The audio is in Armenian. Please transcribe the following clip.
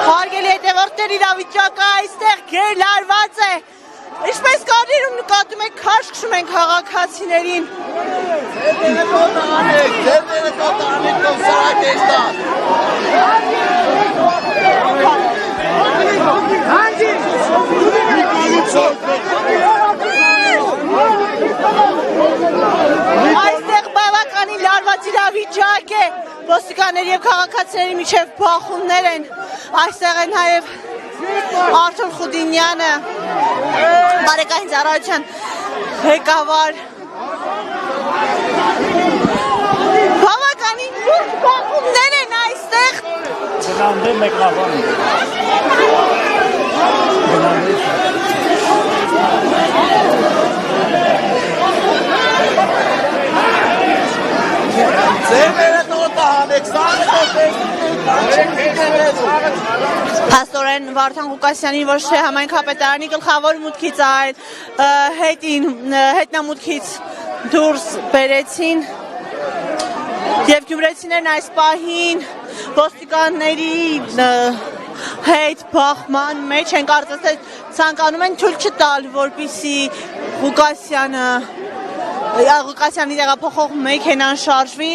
Հարգելի հետևորդներ, իրավիճակը այստեղ գերլարված է։ Ինչպես կարիերում նկատում եք, քարշ քշում են քաղաքացիներին։ Այստեղ բավականին լարված իրավիճակ է, ոստիկանների և քաղաքացիների միջև բախումներ են, այստեղ է նաև Արթուր Խուդինյանը, բարեկային ծառայության ղեկավար, բավականին լուրջ բախումներ են այստեղ։ Փաստորեն Վարդան Ղուկասյանին ոչ թե համայնքապետարանի գլխավոր մուտքից, այլ հետնամուտքից դուրս բերեցին և գյումրեցիներն այս պահին ոստիկանների հետ բախման մեջ են, կարծես թե ցանկանում են թույլ չտալ, որպեսզի Ղուկասյանի տեղափոխող մեքենան շարժվի։